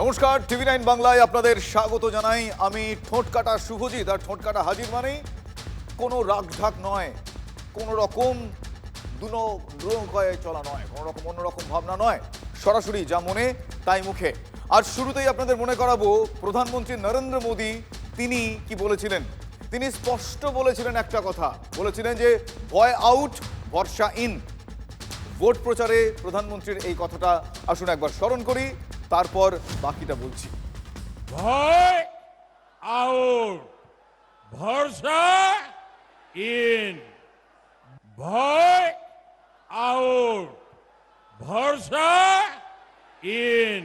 নমস্কার, টিভি9 বাংলায় আপনাদের স্বাগত জানাই। আমি ঠোঁটকাটা শুভজিৎ। আর ঠোঁটকাটা হাজির মানেই কোনো রাগঢাক নয়, কোনো রকম দুনকয়ে চলা নয়, কোনো রকম অন্যরকম ভাবনা নয়, সরাসরি যা মনে তাই মুখে। আর শুরুতেই আপনাদের মনে করাবো প্রধানমন্ত্রী নরেন্দ্র মোদী তিনি কি বলেছিলেন। তিনি স্পষ্ট বলেছিলেন একটা কথা, বলেছিলেন যে ভয় আউট, ভরসা ইন। ভোট প্রচারে প্রধানমন্ত্রীর এই কথাটা আসুন একবার স্মরণ করি, তারপর বাকিটা বলছি। ভয় আউট, ভরসা ইন। ভয় আউট, ভরসা ইন।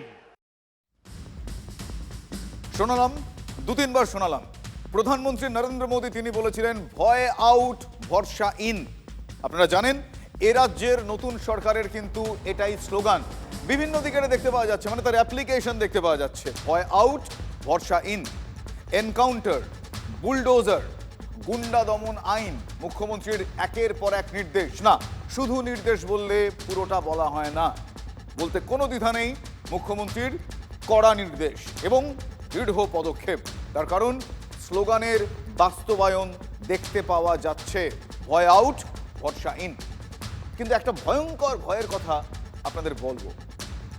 শোনালাম, দু তিনবার শোনালাম। প্রধানমন্ত্রী নরেন্দ্র মোদী তিনি বলেছিলেন ভয় আউট, ভরসা ইন। আপনারা জানেন এ রাজ্যের নতুন সরকারের কিন্তু এটাই স্লোগান। বিভিন্ন দিকে দেখতে পাওয়া যাচ্ছে, মানে তার অ্যাপ্লিকেশন দেখতে পাওয়া যাচ্ছে। ভয় আউট, ভরসা ইন। এনকাউন্টার, বুলডোজার, গুন্ডা দমন আইন, মুখ্যমন্ত্রীর একের পর এক নির্দেশ। না, শুধু নির্দেশ বললে পুরোটা বলা হয় না, বলতে কোনো দ্বিধা নেই। মুখ্যমন্ত্রীর কড়া নির্দেশ এবং দৃঢ় পদক্ষেপ। তার কারণ স্লোগানের বাস্তবায়ন দেখতে পাওয়া যাচ্ছে। ভয় আউট, ভরসা ইন। কিন্তু একটা ভয়ঙ্কর ভয়ের কথা আপনাদের বলবো,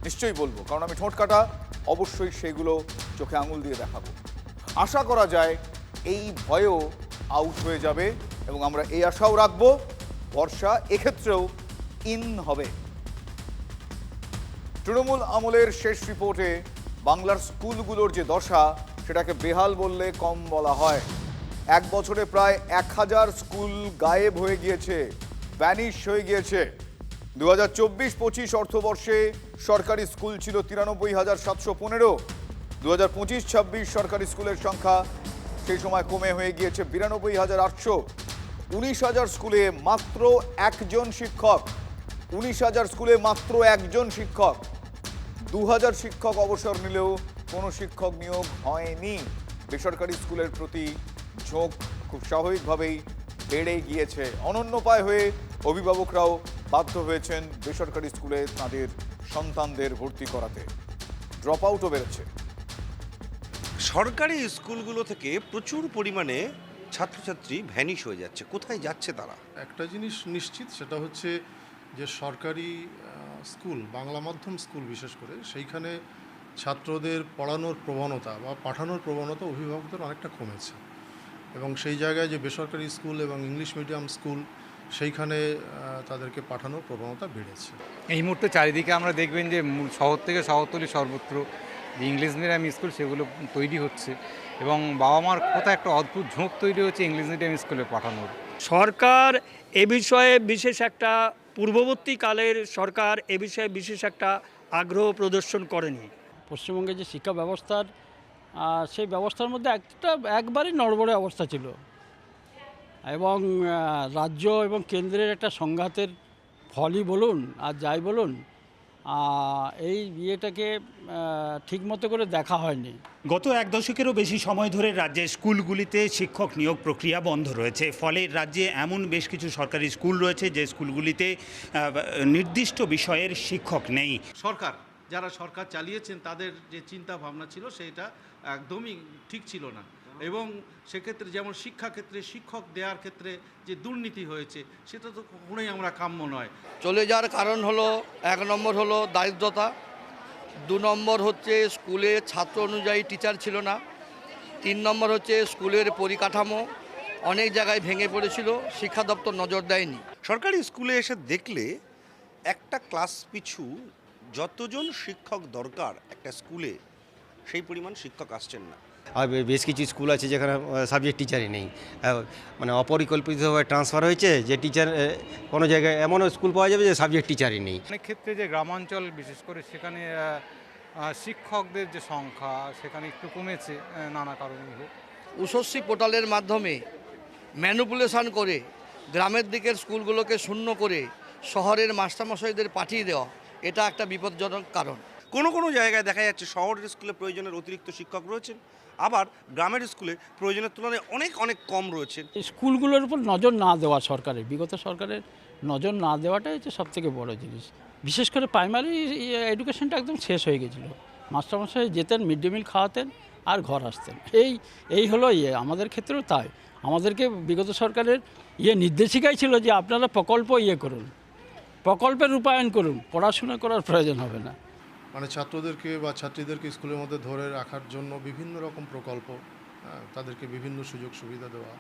নিশ্চয়ই বলবো, কারণ আমি ঠোঁটকাটা, অবশ্যই সেগুলো চোখে আঙুল দিয়ে দেখাবো। আশা করা যায় এই ভয়ও আউট হয়ে যাবে এবং আমরা এই আশাও রাখবো ভরসা এক্ষেত্রেও ইন হবে। তৃণমূল আমলের শেষ রিপোর্টে বাংলার স্কুলগুলোর যে দশা, সেটাকে বেহাল বললে কম বলা হয়। এক বছরে প্রায় 1000 স্কুল গায়েব হয়ে গিয়েছে, ভ্যানিশ হয়ে গিয়েছে। 2024-25 অর্থবর্ষে সরকারি স্কুল ছিল 93,715। 2025-26 সরকারি স্কুলের সংখ্যা সেই সময় কমে হয়ে গিয়েছে 92,800। 19,000 স্কুলে মাত্র একজন শিক্ষক। 19,000 স্কুলে মাত্র একজন শিক্ষক। 2,000 শিক্ষক অবসর নিলেও কোনো শিক্ষক নিয়োগ হয়নি। বেসরকারি স্কুলের প্রতি ঝোঁক খুব স্বাভাবিকভাবেই বেড়ে গিয়েছে। অনন্যপায় হয়ে অভিভাবকরাও বাধ্য হয়েছেন বেসরকারি স্কুলে তাদের সন্তানদের ভর্তি করাতে। ড্রপ আউটও বেড়েছে। সরকারি স্কুলগুলো থেকে প্রচুর পরিমাণে ছাত্রছাত্রী ভ্যানিশ হয়ে যাচ্ছে। কোথায় যাচ্ছে তারা? একটা জিনিস নিশ্চিত, সেটা হচ্ছে যে সরকারি স্কুল, বাংলা মাধ্যম স্কুল বিশেষ করে, সেইখানে ছাত্রদের পড়ানোর প্রবণতা বা পাঠানোর প্রবণতা অভিভাবকদের অনেকটা কমেছে। এবং সেই জায়গায় যে বেসরকারি স্কুল এবং ইংলিশ মিডিয়াম স্কুল, সেইখানে তাদেরকে পাঠানোর প্রবণতা বেড়েছে। এই মুহূর্তে চারিদিকে আমরা দেখবেন যে শহর থেকে শহরতলি সর্বত্র যে ইংলিশ মিডিয়াম স্কুল সেগুলো তৈরি হচ্ছে এবং বাবা মার কোথায় একটা অদ্ভুত ঝোঁক তৈরি হচ্ছে ইংলিশ মিডিয়াম স্কুলে পাঠানোর। সরকার এ বিষয়ে বিশেষ একটা পূর্ববর্তীকালের সরকার এ বিষয়ে বিশেষ একটা আগ্রহ প্রদর্শন করেনি। পশ্চিমবঙ্গের যে শিক্ষা ব্যবস্থার সেই ব্যবস্থার মধ্যে একবারই নড়বড়ে অবস্থা ছিল এবং রাজ্য এবং কেন্দ্রের একটা সংঘাতের ফলই বলুন আর যাই বলুন, এই বিয়েটাকে ঠিকমতো করে দেখা হয়নি। গত এক দশকেরও বেশি সময় ধরে রাজ্যের স্কুলগুলিতে শিক্ষক নিয়োগ প্রক্রিয়া বন্ধ রয়েছে। ফলে রাজ্যে এমন বেশ কিছু সরকারি স্কুল রয়েছে যে স্কুলগুলিতে নির্দিষ্ট বিষয়ের শিক্ষক নেই। যারা সরকার চালিয়েছেন তাদের যে চিন্তা ভাবনা ছিল সেটা একদমই ঠিক ছিল না। এবং সেক্ষেত্রে যেমন শিক্ষাক্ষেত্রে শিক্ষক দেওয়ার ক্ষেত্রে যে দুর্নীতি হয়েছে, সেটা তো কখনোই আমরা কাম্য নয়। চলে যাওয়ার কারণ হলো, 1 নম্বর হলো দারিদ্রতা, 2 নম্বর হচ্ছে স্কুলে ছাত্র অনুযায়ী টিচার ছিল না, 3 নম্বর হচ্ছে স্কুলের পরিকাঠামো অনেক জায়গায় ভেঙে পড়েছিল, শিক্ষা দপ্তর নজর দেয়নি। সরকারি স্কুলে এসে দেখলে একটা ক্লাস পিছু যতজন শিক্ষক দরকার একটা স্কুলে, সেই পরিমাণ শিক্ষক আসছেন না। আর বেশ কিছু স্কুল আছে যেখানে সাবজেক্ট টিচারই নেই, মানে অপরিকল্পিতভাবে ট্রান্সফার হয়েছে যে টিচার কোনো জায়গায় এমনও স্কুল পাওয়া যাবে যে সাবজেক্ট টিচারই নেই। অনেক ক্ষেত্রে যে গ্রামাঞ্চল বিশেষ করে সেখানে শিক্ষকদের যে সংখ্যা সেখানে একটু কমেছে নানা কারণেই হোক। উষশ্রী পোর্টালের মাধ্যমে ম্যানিপুলেশন করে গ্রামের দিকের স্কুলগুলোকে শূন্য করে শহরের মাস্টারমশাইদের পাঠিয়ে দেওয়া, এটা একটা বিপজ্জনক কারণ। কোনো জায়গায় দেখা যাচ্ছে শহরের স্কুলে প্রয়োজনের অতিরিক্ত শিক্ষক রয়েছেন, আবার গ্রামের স্কুলে প্রয়োজনের তুলনায় অনেক কম রয়েছে। স্কুলগুলোর উপর নজর না দেওয়া সরকারের, বিগত সরকারের নজর না দেওয়াটাই হচ্ছে সবথেকে বড় জিনিস। বিশেষ করে প্রাইমারি এডুকেশনটা একদম শেষ হয়ে গেছিলো। মাস্টারমশাই যেতেন, মিড ডে মিল খাওয়াতেন আর ঘর আসতেন। এই হলো আমাদের ক্ষেত্রেও তাই। আমাদেরকে বিগত সরকারের নির্দেশিকাই ছিল যে আপনারা প্রকল্প করুন, প্রকল্পের রূপায়ণ করুন, পড়াশোনা করার প্রয়োজন হবে না। মানে ছাত্রদেরকে বা ছাত্রীদেরকে স্কুলের মধ্যে ধরে রাখার জন্য বিভিন্ন রকম প্রকল্প, তাদেরকে বিভিন্ন সুযোগ সুবিধা দেওয়া,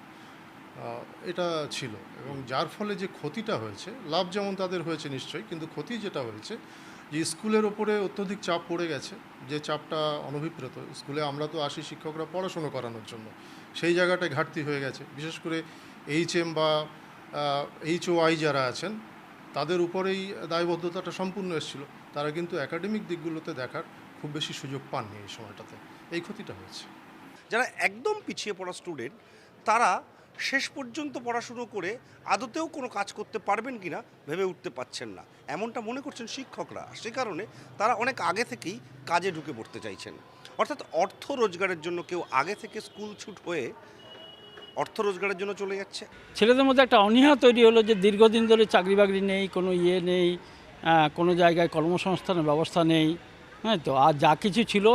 এটা ছিল। এবং যার ফলে যে ক্ষতিটা হয়েছে, লাভ যেমন তাদের হয়েছে নিশ্চয়ই, কিন্তু ক্ষতি যেটা হয়েছে যে স্কুলের ওপরে অত্যধিক চাপ পড়ে গেছে, যে চাপটা অনভিপ্রেত। স্কুলে আমরা তো আসি শিক্ষকরা পড়াশুনো করানোর জন্য, সেই জায়গাটায় ঘাটতি হয়ে গেছে। বিশেষ করে HM বা HOI যারা আছেন তাদের উপরেই দায়বদ্ধতাটা সম্পূর্ণ এসেছিল। তারা কিন্তু একাডেমিক দিকগুলোতে দেখার খুব বেশি সুযোগ পাননি এই সময়টাতে, এই ক্ষতিটা হয়েছে। যারা একদম পিছিয়ে পড়া স্টুডেন্ট, তারা শেষ পর্যন্ত পড়াশুনো করে আদতেও কোনো কাজ করতে পারবেন কিনা ভেবে উঠতে পারছেন না, এমনটা মনে করছেন শিক্ষকরা। সে কারণে তারা অনেক আগে থেকেই কাজে ঢুকে পড়তে চাইছেন। অর্থাৎ অর্থ রোজগারের জন্য কেউ আগে থেকে স্কুল ছুট হয়ে অর্থ রোজগারের জন্য চলে যাচ্ছে। ছেলেদের মধ্যে একটা অনীহা তৈরি হলো যে দীর্ঘদিন ধরে চাকরি বাকরি নেই, কোনো নেই, কোনো জায়গায় কর্মসংস্থানের ব্যবস্থা নেই। হ্যাঁ, তো আর যা কিছু ছিল,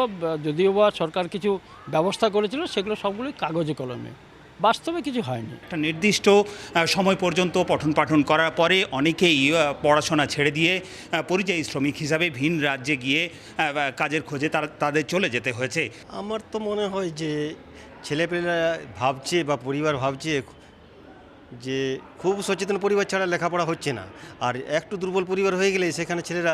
যদিও বা সরকার কিছু ব্যবস্থা করেছিল, সেগুলো সবগুলোই কাগজে কলমে, বাস্তবে কিছু হয়নি। একটা নির্দিষ্ট সময় পর্যন্ত পঠন পাঠন করার পরে অনেকেই পড়াশোনা ছেড়ে দিয়ে পরিযায়ী শ্রমিক হিসাবে ভিন রাজ্যে গিয়ে কাজের খোঁজে তাদের চলে যেতে হয়েছে। আমার তো মনে হয় যে ছেলেপেলেরা ভাবছে বা পরিবার ভাবছে যে খুব সচেতন পরিবার ছাড়া লেখাপড়া হচ্ছে না, আর একটু দুর্বল পরিবার হয়ে গেলে সেখানে ছেলেরা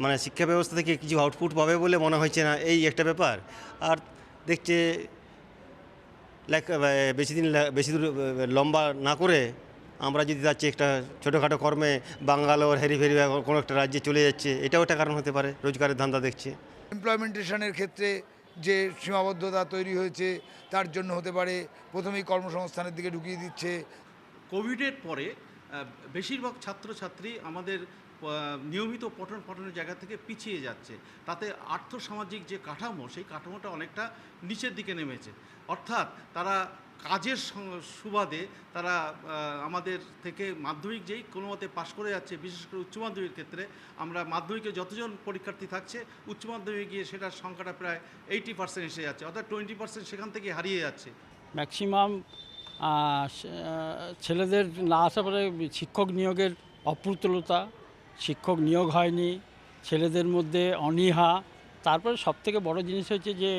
মানে শিক্ষা ব্যবস্থা থেকে কিছু আউটপুট পাবে বলে মনে হচ্ছে না, এই একটা ব্যাপার। আর দেখছে বেশি দূর লম্বা না করে আমরা যদি যাচ্ছি একটা ছোটোখাটো কর্মে বাঙ্গালোর হেরিফেরি কোনো একটা রাজ্যে চলে যাচ্ছে, এটাও একটা কারণ হতে পারে, রোজগারের ধান্দা দেখছে। ইমপ্লয়মেন্টেশনের ক্ষেত্রে যে সীমাবদ্ধতা তৈরি হয়েছে তার জন্য হতে পারে, প্রথমেই কর্মসংস্থানের দিকে ঢুকিয়ে দিচ্ছে। কোভিডের পরে বেশিরভাগ ছাত্রছাত্রী আমাদের নিয়মিত পঠনের জায়গা থেকে পিছিয়ে যাচ্ছে। তাতে আর্থসামাজিক যে কাঠামো, সেই কাঠামোটা অনেকটা নিচের দিকে নেমেছে। অর্থাৎ তারা কাজের সুবাদে তারা আমাদের থেকে মাধ্যমিক যেই কোনো মতে পাশ করে যাচ্ছে, বিশেষ করে উচ্চ মাধ্যমিকের ক্ষেত্রে আমরা মাধ্যমিকে যতজন পরীক্ষার্থী থাকছে, উচ্চ মাধ্যমিকে গিয়ে সেটার সংখ্যাটা প্রায় 80% এসে যাচ্ছে, অর্থাৎ 20% সেখান থেকে হারিয়ে যাচ্ছে। ম্যাক্সিমাম ছেলেদের না আসা পরে শিক্ষক নিয়োগের অপ্রতুলতা, শিক্ষক নিয়োগ হয়নি, ছেলেদের মধ্যে অনীহা। তারপরে সবথেকে বড় জিনিস হচ্ছে যে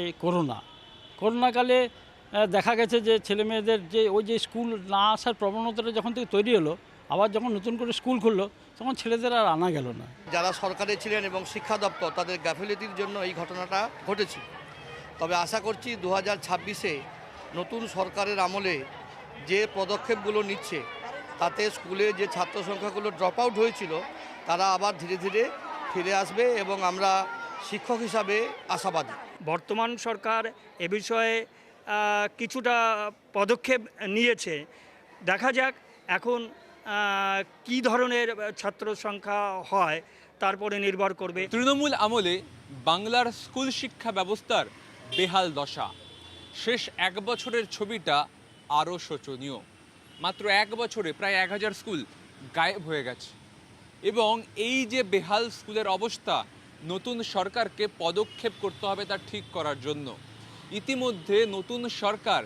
করোনাকালে দেখা গেছে যে ছেলেমেয়েদের যে স্কুল না আসার প্রবণতাটা যখন থেকে তৈরি হলো, আবার যখন নতুন করে স্কুল খুললো, তখন ছেলেদের আর আনা গেল না। যারা সরকারে ছিলেন এবং শিক্ষা দপ্তর, তাদের গাফিলতির জন্য এই ঘটনাটা ঘটেছে। তবে আশা করছি 2026-এ নতুন সরকারের আমলে যে পদক্ষেপগুলো নিচ্ছে, তাতে স্কুলে যে ছাত্র সংখ্যাগুলো ড্রপ আউট হয়েছিল, তারা আবার ধীরে ধীরে ফিরে আসবে এবং আমরা শিক্ষক হিসাবে আশাবাদী। বর্তমান সরকার এ বিষয়ে কিছুটা পদক্ষেপ নিয়েছে। দেখা যাক এখন কি ধরনের ছাত্র সংখ্যা হয়, তারপরে নির্ভর করবে। তৃণমূল আমলে বাংলার স্কুল শিক্ষা ব্যবস্থার বেহাল দশা। শেষ 1 বছরের ছবিটা আরও শোচনীয়। মাত্র 1 বছরে প্রায় 1000 স্কুল গায়েব হয়ে গেছে। এবং এই যে বেহাল স্কুলের অবস্থা, নতুন সরকারকে পদক্ষেপ করতে হবে তা ঠিক করার জন্য। ইতিমধ্যে নতুন সরকার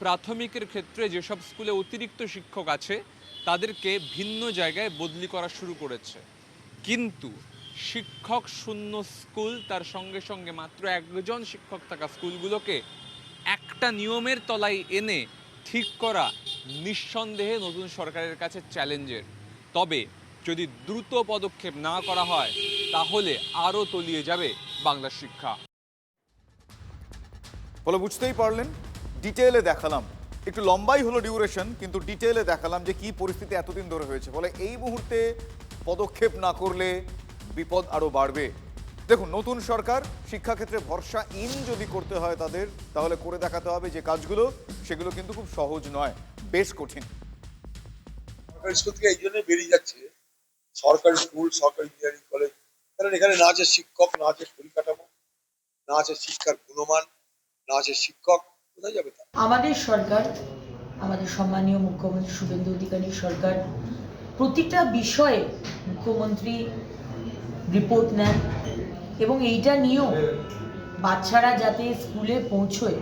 প্রাথমিকের ক্ষেত্রে যেসব স্কুলে অতিরিক্ত শিক্ষক আছে তাদেরকে ভিন্ন জায়গায় বদলি করা শুরু করেছে। কিন্তু শিক্ষক শূন্য স্কুল, তার সঙ্গে সঙ্গে মাত্র 1জন শিক্ষক থাকা স্কুলগুলোকে একটা নিয়মের তলায় এনে ঠিক করা নিঃসন্দেহে নতুন সরকারের কাছে চ্যালেঞ্জের। তবে যদি দ্রুত পদক্ষেপ না করা হয় তাহলে আরও তলিয়ে যাবে বাংলার শিক্ষা। বলে বুঝতেই পারলেন, ডিটেইলে দেখালাম, একটু লম্বাই হলো ডিউরেশন, কিন্তু ডিটেইলে দেখালাম যে কি পরিস্থিতি এতদিন ধরে হয়েছে। বলে এই মুহূর্তে পদক্ষেপ না করলে বিপদ আরও বাড়বে। দেখুন, নতুন সরকার শিক্ষাক্ষেত্রে ভরসা যদি করতে হয় তাদের, তাহলে করে দেখাতে হবে যে কাজগুলো, সেগুলো কিন্তু খুব সহজ নয়, বেশ কঠিন। সরকারি স্কুল থেকে এই জন্য বেরিয়ে যাচ্ছে সরকারি স্কুল, সরকারি ইঞ্জিনিয়ারিং কলেজ, কারণ এখানে না আছে শিক্ষক, না আছে পরিকাঠামো, না আছে শিক্ষার গুণমান, না আছে শিক্ষক, কোথায় যাবে তা? আমাদের সরকার, আমাদের সম্মানীয় মুখ্যমন্ত্রী শুভেন্দু অধিকারী সরকার প্রতিটা বিষয়ে মুখ্যমন্ত্রী রিপোর্ট নেন এবং এইটা নিয়েও বাচ্চারা যাতে স্কুলে পৌঁছয়,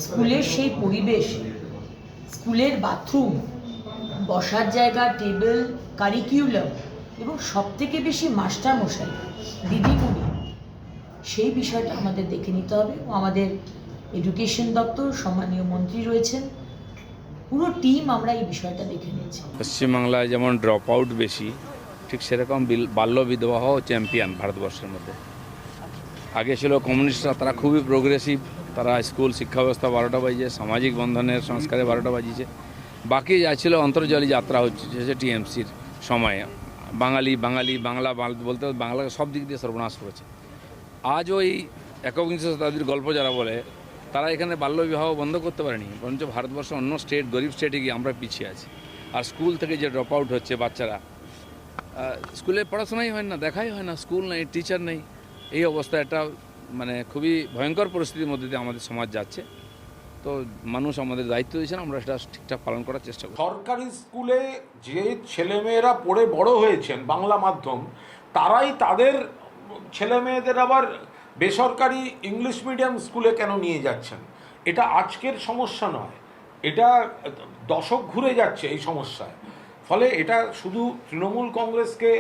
স্কুলের সেই পরিবেশ, স্কুলের বাথরুম, বসার জায়গা, টেবিল, কারিকুলাম এবং সবথেকে বেশি মাস্টারমশাই, দিদিমণি, সেই বিষয়টা আমাদের দেখে নিতে হবে। আমাদের এডুকেশন দপ্তর, সম্মানীয় মন্ত্রী রয়েছেন, পুরো টিম আমরা এই বিষয়টা দেখে নিয়েছি। পশ্চিমবাংলায় যেমন ড্রপ আউট বেশি, ঠিক সেরকম বাল্য বিধবা চ্যাম্পিয়ন ভারতবর্ষের মধ্যে। আগে ছিল কমিউনিস্টরা, তারা খুবই প্রোগ্রেসিভ, তারা স্কুল শিক্ষা ব্যবস্থা 12টা বাজিয়েছে, সামাজিক বন্ধনের সংস্কারে 12টা বাজিয়েছে। বাকি যা ছিল অন্তর্জালী যাত্রা হচ্ছে টিএমসির সময়ে, বাংলা বলতে বাংলাকে সব দিক দিয়ে সর্বনাশ করেছে। আজ ওই একবিংশ শতাব্দীর গল্প যারা বলে, তারা এখানে বাল্যবিবাহ বন্ধ করতে পারেনি, বরঞ্চ ভারতবর্ষ অন্য স্টেট, গরিব স্টেটে গিয়ে আমরা পিছিয়ে আছি। আর স্কুল থেকে যে ড্রপ আউট হচ্ছে বাচ্চারা, স্কুলে পড়াশোনাই হয় না, দেখাই হয় না, স্কুল নেই, টিচার নেই। এই অবস্থা একটা মানে খুবই ভয়ঙ্কর পরিস্থিতির মধ্যে দিয়ে আমাদের সমাজ যাচ্ছে। তো মানুষ আমাদের দায়িত্ব দিয়েছেন, আমরা সেটা ঠিকঠাক পালন করার চেষ্টা করি। সরকারি স্কুলে যে ছেলেমেয়েরা পড়ে বড় হয়েছেন বাংলা মাধ্যম, তারাই তাদের ছেলেমেয়েদের আবার বেসরকারি ইংলিশ মিডিয়াম স্কুলে কেন নিয়ে যাচ্ছেন? এটা আজকের সমস্যা নয়, এটা দশক ঘুরে যাচ্ছে এই সমস্যায়। ফলে এটা শুধু তৃণমূল কংগ্রেসকে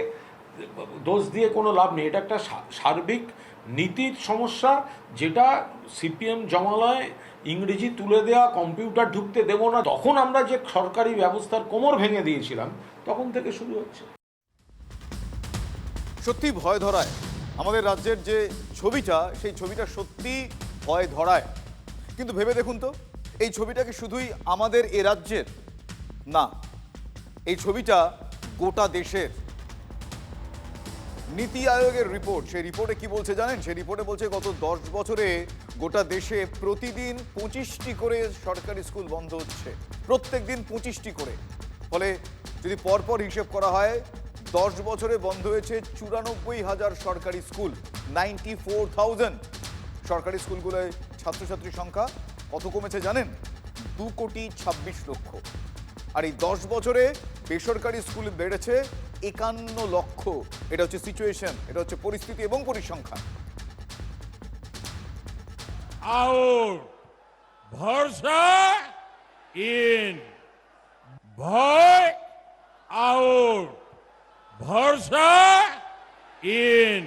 দোষ দিয়ে কোনো লাভ নেই, এটা একটা সার্বিক নীতির সমস্যা, যেটা সিপিএম জমানায় ইংরেজি তুলে দেওয়া, কম্পিউটার ঢুকতে দেব না, তখন আমরা যে সরকারি ব্যবস্থার কোমর ভেঙে দিয়েছিলাম, তখন থেকে শুরু হচ্ছে। সত্যি ভয় ধরায় আমাদের রাজ্যের যে ছবিটা, সেই ছবিটা সত্যি ভয় ধরায়। কিন্তু ভেবে দেখুন তো, এই ছবিটাকে শুধুই আমাদের এ রাজ্যের না, এই ছবিটা গোটা দেশের। নীতি আয়োগের রিপোর্ট, সেই রিপোর্টে কি বলছে জানেন? সেই রিপোর্টে বলছে গত 10 বছরে গোটা দেশে প্রতিদিন 25টি করে সরকারি স্কুল বন্ধ হচ্ছে, প্রত্যেক দিন 25টি করে। ফলে যদি পরপর হিসেব করা হয়, 10 বছরে বন্ধ হয়েছে 94,000 সরকারি স্কুল, 94,000 সরকারি স্কুলগুলোয় ছাত্রছাত্রীর সংখ্যা কত কমেছে জানেন? 2,26,00,000। আর এই 10 বছরে বেসরকারি স্কুল বেড়েছে 51 লক্ষ। এটা হচ্ছে সিচুয়েশন, এটা হচ্ছে পরিস্থিতি এবং পরিসংখ্যান। আউট, ভরসা ইন, ভয় আউট, ভরসা ইন।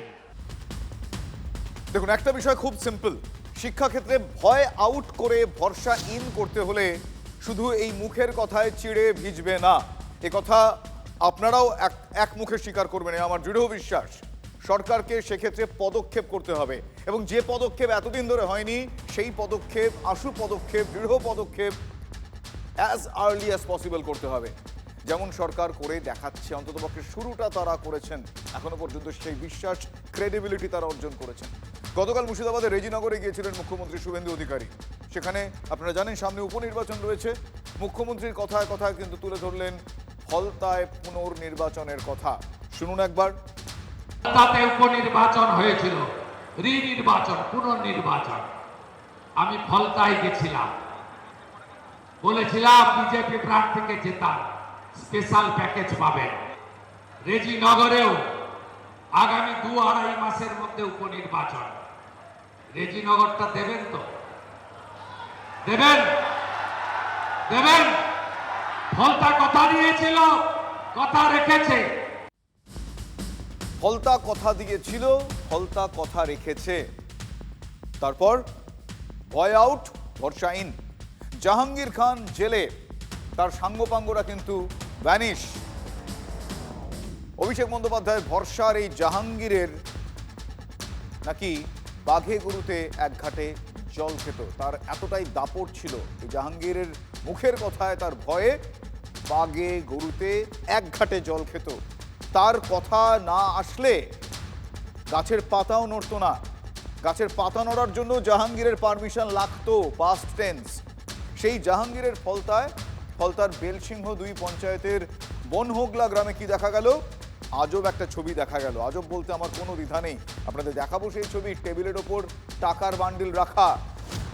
দেখুন, একটা বিষয় খুব সিম্পল, শিক্ষাক্ষেত্রে ভয় আউট করে ভরসা ইন করতে হলে শুধু এই মুখের কথায় চিড়ে ভিজবে না, এ কথা আপনারাও এক মুখে স্বীকার করবেন, আমার দৃঢ় বিশ্বাস। সরকারকে সেক্ষেত্রে পদক্ষেপ করতে হবে, এবং যে পদক্ষেপ এতদিন ধরে হয়নি, সেই পদক্ষেপ, আশু পদক্ষেপ, দৃঢ় পদক্ষেপ অ্যাজ আর্লি অ্যাজ পসিবল করতে হবে। যেমন সরকার করে দেখাচ্ছে, অন্ততপক্ষে শুরুটা তারা করেছেন, এখনো পর্যন্ত সেই বিশ্বাস, ক্রেডিবিলিটি তারা অর্জন করেছেন। গতকাল মুর্শিদাবাদের রেজিনগরে গিয়েছিলেন মুখ্যমন্ত্রী শুভেন্দু অধিকারী। সেখানে আপনারা জানেন সামনে উপনির্বাচন রয়েছে, মুখ্যমন্ত্রীর কথায় কথায় কিন্তু তুলে ধরলেন ফলতায় পুনর্নির্বাচনের কথা। শুনুন একবার। তাতে উপনির্বাচন হয়েছিল, রিনির্বাচন, পুনর্নির্বাচন। আমি ফলতায় গেছিলাম, বলেছিলাম বিজেপি প্রার্থীকে জেতান, স্পেশাল প্যাকেজ পাবেন। রেজিনগরেও আগামী 2-2.5 মাসের মধ্যে উপনির্বাচন। রেজিনগরটা দেবেন তো? দেবেন? দেবেন? ফলতা কথা দিয়েছিল, কথা রেখেছে। ফলতা কথা দিয়েছিল, ফলতা কথা রেখেছে। তারপর ভয় আউট, ভরসা ইন। জাহাঙ্গীর খান জেলে, তার সাঙ্গপাঙ্গরা কিন্তু ভ্যানিশ। অভিষেক বন্দ্যোপাধ্যায় ভরসার এই জাহাঙ্গীরের নাকি বাঘে গরুতে এক ঘাটে জল খেত, তার এতটাই দাপট ছিল এই জাহাঙ্গীরের মুখের কথায়, তার ভয়ে বাঘে গরুতে এক ঘাটে জল খেত। তার কথা না আসলে গাছের পাতাও নড়ত না। গাছের পাতা নড়ার জন্য জাহাঙ্গীরের পারমিশন লাগতো, পাস্ট টেন্স। সেই জাহাঙ্গীরের ফলতার বেলসিংহ 2 পঞ্চায়েতের বনহোগলা গ্রামে কি দেখা গেল? আজব একটা ছবি দেখা গেল। আজব বলতে আমার কোনো দ্বিধা নেই, আপনাদের দেখাবো সেই ছবি। টেবিলের ওপর টাকার বান্ডিল রাখা।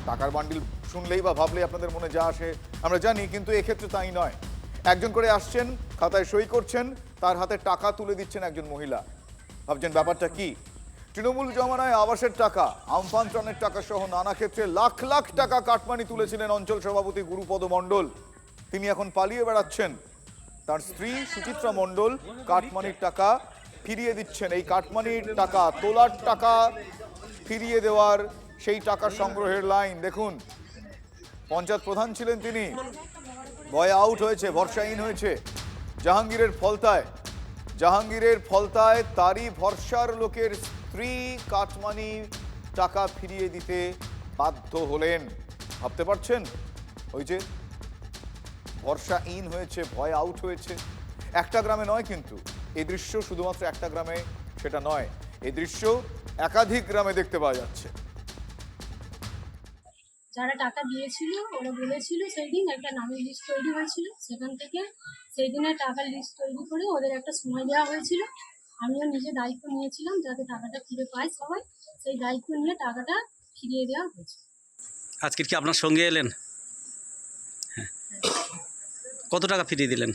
টাকার বান্ডিল শুনলেই বা ভাবলেই আপনাদের মনে যা আসে আমরা জানি, কিন্তু এক্ষেত্রে তাই নয়। একজন করে আসছেন, খাতায় সই করছেন, তার হাতে টাকা তুলে দিচ্ছেন একজন মহিলা। ভাবছেন ব্যাপারটা কি? তৃণমূল জমানায় আবাসের টাকা, আমফান ত্রাণের টাকা সহ নানা ক্ষেত্রে লাখ লাখ টাকা কাটমানি তুলেছিলেন অঞ্চল সভাপতি গুরুপদ মণ্ডল। তিনি এখন পালিয়ে বেড়াচ্ছেন। তার স্ত্রী সুচিত্রা মণ্ডল কাটমানির টাকা ফিরিয়ে দিচ্ছেন। এই কাটমানির টাকা, তোলার টাকা ফিরিয়ে দেওয়ার সেই টাকা সংগ্রহের লাইন দেখুন। পঞ্চায়েত প্রধান ছিলেন তিনি, ভয়ে আউট হয়েছে, ভরসাহীন হয়েছে জাহাঙ্গীরের ফলতায় তারই ভরসার লোকের স্ত্রী কাটমানি টাকা ফিরিয়ে দিতে বাধ্য হলেন। ভাবতে পারছেন? ওই যে ভরসাহীন হয়েছে, ভয় আউট হয়েছে। একটা গ্রামে নয় কিন্তু এই দৃশ্য, শুধুমাত্র একটা গ্রামে সেটা নয়, এই দৃশ্য একাধিক গ্রামে দেখতে পাওয়া যাচ্ছে। যারা টাকা দিয়েছিল ওরা বলেছিল সেই দিন একটা নামের লিস্ট তৈরি হয়েছিল, সেখান থেকে সেই দিনে টাকার লিস্ট তৈরি করে ওদের একটা সময় দেওয়া হয়েছিল। আমিও নিজে দায়িত্ব নিয়েছিলাম যাতে টাকাটা ফিরে পায় সবাই, সেই দায়িত্ব নিয়ে টাকাটা ফিরিয়ে দেওয়া হয়েছে। আজকে কি আপনার সঙ্গে এলেন? হ্যাঁ। কত টাকা ফিরিয়ে দিলেন?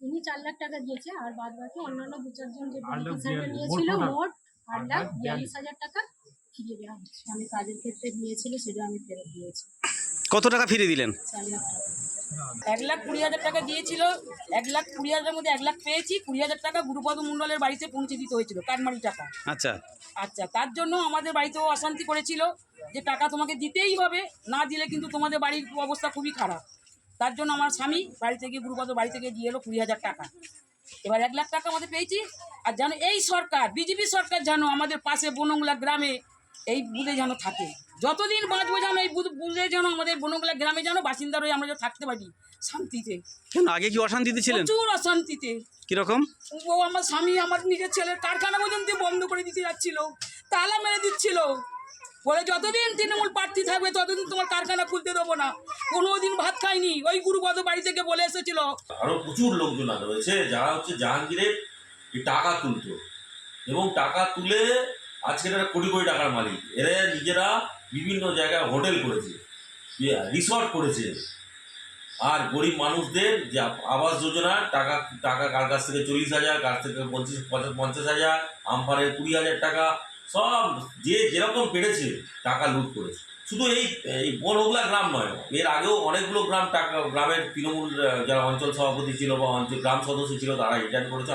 ইনি 4 লাখ টাকা দিয়েছে, আর বাদ বাকি অন্যান্য 2-4 জন যে বেনিফিশিয়ারি নিয়েছিল মোট 8,42,000 টাকা ফিরিয়ে দেওয়া হচ্ছে। আমি কাজের ক্ষেত্রে নিয়েছিল সেটা আমি ফেরত দিয়েছি। কত টাকা ফিরিয়ে দিলেন? 4 লাখ টাকা। 1,20,000 টাকা দিয়েছিল, 1,20,000 মধ্যে 1 লাখ পেয়েছি। 20,000 টাকা গুরুপদ মণ্ডলের বাড়িতে পৌঁছে দিতে হয়েছিল কাটমানি টাকা। আচ্ছা আচ্ছা, তার জন্য আমাদের বাড়িতেও অশান্তি করেছিল যে টাকা তোমাকে দিতেই হবে, না দিলে কিন্তু তোমাদের বাড়ির অবস্থা খুবই খারাপ। তার জন্য আমার স্বামী বাড়ি থেকে গুরুপদ বাড়ি থেকে দিয়ে এলো 20,000 টাকা। এবার 1 লাখ টাকা আমাদের পেয়েছি। আর যেন এই সরকার, বিজেপি সরকার যেন আমাদের পাশে বনংলা গ্রামে এই বুধে যেন থাকে, যতদিন বাঁচবো যেন এই বুধে যেন আমাদের বনংলা গ্রামে যেন বাসিন্দা হয়ে আমরা যেন থাকতে পারি শান্তিতে। কেন আগে কি অশান্তিতে ছিলেন? প্রচুর অশান্তিতে। কিরকম? ও আমার স্বামী আমার নিজের ছেলের কারখানা পর্যন্ত বন্ধ করে দিতে যাচ্ছিল, তালা মেরে দিচ্ছিল, বলে যতদিন তৃণমূল প্রার্থী থাকবে ততদিন তোমার কারখানা খুলতে দেবো না। কোনোদিন ভাত খাইনি, ওই গুরুপদ বাড়ি থেকে বলে এসেছিল। আরো প্রচুর লোকজন রয়েছে যারা হচ্ছে জাহাঙ্গীরের টাকা তুলতো এবং টাকা তুলে আজকে এরা কোটি কোটি টাকার মালিক। এরা নিজেরা বিভিন্ন জায়গায় হোটেল করেছে, রিসর্ট করেছে, আর গরিব মানুষদের যে আবাস যোজনার টাকা কার কাছ থেকে 40,000, কার থেকে 50,000, আমফানের 20,000 টাকা, সব যে যেরকম পেরেছে টাকা লুট করেছে। শুধু এই বনহুগলা গ্রাম নয়, এর আগেও অনেকগুলো গ্রামের তৃণমূল যারা অঞ্চল সভাপতি ছিল বা গ্রাম সদস্য ছিল তারা রিটার্ন করেছে।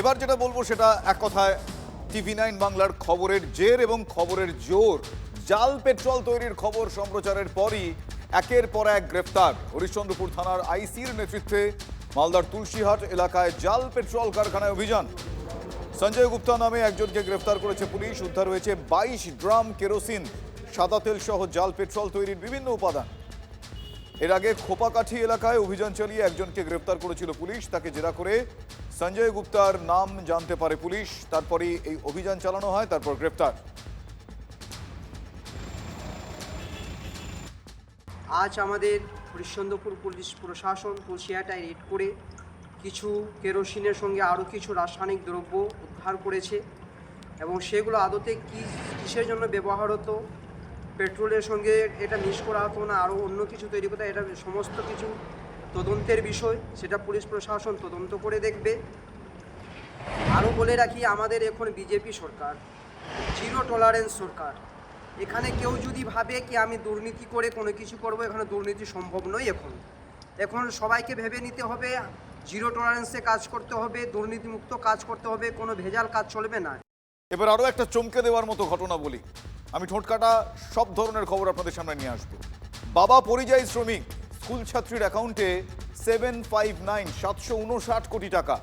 এবার যেটা বলবো সেটা এক কথায় TV9 বাংলার খবরের জের এবং খবরের জোর। জাল পেট্রোল তৈরির খবর সম্প্রচারের পরই একের পর এক গ্রেফতার। হরিশ্চন্দ্রপুর থানার আইসির নেতৃত্বে মালদার তুলসীহাট এলাকায় জাল পেট্রোল কারখানায় অভিযান। সঞ্জয় গুপ্তা নামে একজনকে গ্রেফতার করেছে পুলিশ। উদ্ধার হয়েছে 22 ড্রাম কেরোসিন, সাদা তেল সহ জাল পেট্রোল তৈরির বিভিন্ন উপাদান। এর আগে খোপাকাঠি এলাকায় অভিযান চালিয়ে একজনকে গ্রেফতার করেছিল পুলিশ। তাকে জেরা করে সঞ্জয় গুপ্তার নাম জানতে পারে পুলিশ, তারপরই এই অভিযান চালানো হয়, তারপর গ্রেফতার। আজ আমাদের হরিশ্চন্দ্রপুর পুলিশ প্রশাসন তুলসীহাটায় রেড করে কিছু কেরোসিনের সঙ্গে আরও কিছু রাসায়নিক দ্রব্য উদ্ধার করেছে এবং সেগুলো আদতে কিসের জন্য ব্যবহার হতো, পেট্রোলের সঙ্গে এটা মিক্স করা হতো না আরও অন্য কিছু তৈরি করতে, এটা সমস্ত কিছু তদন্তের বিষয়, সেটা পুলিশ প্রশাসন তদন্ত করে দেখবে। আরও বলে রাখি, আমাদের এখন বিজেপি সরকার, জিরো টলারেন্স সরকার। এখানে কেউ যদি ভাবে কি আমি দুর্নীতি করে কোনো কিছু করব, এখানে দুর্নীতি সম্ভব নয়। এখন সবাইকে ভেবে নিতে হবে, জিরো টলারেন্সে কাজ করতে হবে, দুর্নীতিমুক্ত কাজ করতে হবে, কোনো ভেজাল কাজ চলবে না। এবার আরও একটা চমকে দেওয়ার মতো ঘটনা বলি। আমি ঠোঁটকাটা সব ধরনের খবর আপনাদের সামনে নিয়ে আসবো। বাবা পরিযায়ী শ্রমিক, স্কুল ছাত্রীর অ্যাকাউন্টে 759 কোটি টাকা।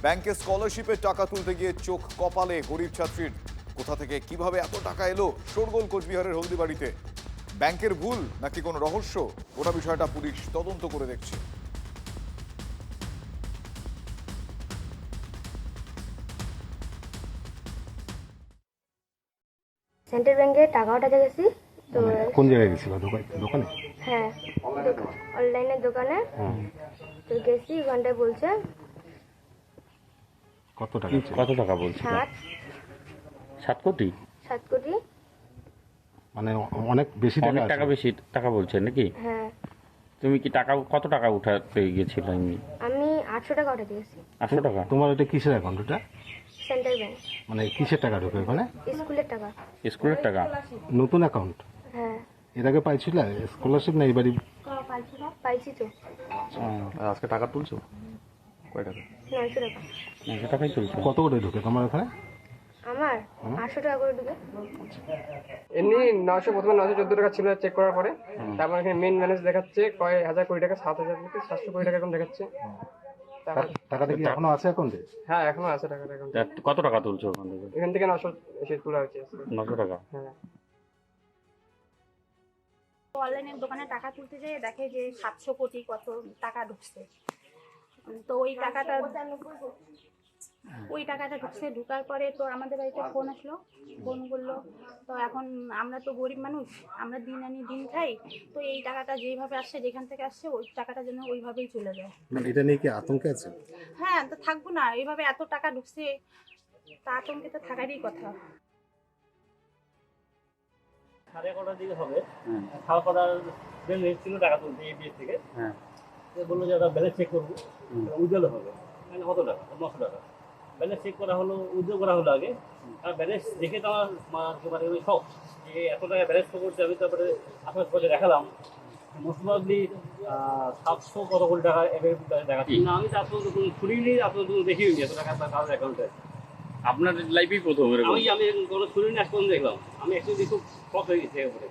ব্যাংকে স্কলারশিপের টাকা তুলতে গিয়ে চোখ কপালে গরিব ছাত্রীর। কোথা থেকে কিভাবে এত টাকা এলো? শোরগোল কোচবিহারের হলদিবাড়িতে। ব্যাংকের ভুল নাকি কোনো রহস্য? গোটা বিষয়টা পুলিশ তদন্ত করে দেখছে। সেন্ট্রাল ব্যাংকে টাকা উঠাতে গেছি তো। কোন জায়গায় গেছিল? দোকানে? হ্যাঁ, অনলাইনের দোকানে তো গেছি। ঘন্টায় বলছে কত টাকা বলছে? 7 কোটি। মানে অনেক বেশি অনেক টাকা টাকা আছে। বেশি টাকা বলছেন নাকি? হ্যাঁ তুমি কি টাকা কত টাকা উঠাতে গিয়েছিল এমনি? আমি 800 টাকা উঠাতে গেছি 800 টাকা? তোমার এটা কিসের অ্যাকাউন্ট এটা? সেন্ট্রাল ব্যাংক মানে কিসের টাকা ঢোকে ওখানে? স্কুলের টাকা। স্কুলের টাকা? নতুন অ্যাকাউন্ট? হ্যাঁ এর আগে পাইছিল স্কলারশিপ না এবারই? পাইছি তো। আজকে টাকা তুলছো কয় টাকা? 900 টাকা। 900 টাকাই তুলছো? কত করে ঢোকে তোমার ওখানে? আমার 800 টাকা করে ঢুকে। এমনি 900 প্রথমে 914 টাকা ছিল চেক করার পরে, তারপর এখানে মেইন ব্যালেন্স দেখাচ্ছে কয় হাজার কোটি টাকা, 7,000 থেকে 700 কোটি টাকা এরকম দেখাচ্ছে। টাকাটা কি এখনো আছে অ্যাকাউন্টে? হ্যাঁ এখনো আছে টাকাটা অ্যাকাউন্টে। কত টাকা তুলছো ওখান থেকে? এখান থেকে 900 এসে তোলা হয়েছে। 900 টাকা? হ্যাঁ। অনলাইনের দোকানে টাকা তুলতে যেয়ে দেখে যে 700 কোটি কত টাকা ঢুকছে। তো ওই টাকাটা ঢুকছে, ঢুকার পরে তো আমাদের বাড়িতে ফোন আসলো, ফোন করলো। তো এখন আমরা তো গরিব মানুষ, আমরা দিন আনি দিন খাই, তো এই টাকাটা যেইভাবে আসছে, যেখান থেকে আসছে ওই টাকাটা যেন ওইভাবেই চলে যায়। এটা নিয়ে কি আতঙ্কে আছে? হ্যাঁ, তো থাকবো না, এইভাবে এত টাকা ঢুকছে, তা আতঙ্কে তো থাকারই কথা। 11:30 দিকে হবে, খাওয়া করার জন্য এসেছিল টাকা তুলতে এবিএস থেকে। হ্যাঁ, বললো যে ওটা ব্যালেন্স চেক করবো, উজ্জ্বল হবে। মানে কত টাকা? 900 টাকা। ব্যালেন্স চেক করা হলো, উজ্জ্বল করা হলো আগে। আর ব্যালেন্স দেখে তো আমার একেবারে ওই শখ যে এত টাকা ব্যালেন্স করছে। আমি তারপরে আপনার পরে দেখালাম মোস্ট প্রবাবলি 700 কত কোটি টাকা দেখাচ্ছি। না আমি তো আপনার শুনিনি, আপনার দেখিওনি এত টাকা আপনার কারোর অ্যাকাউন্টে। আপনার লাইফেই প্রথম এরকম? আমি কোনো শুনিনি, আজ পর্যন্ত দেখলাম। আমি অ্যাকচুয়ালি খুব শখ হয়ে গেছি একেবারে।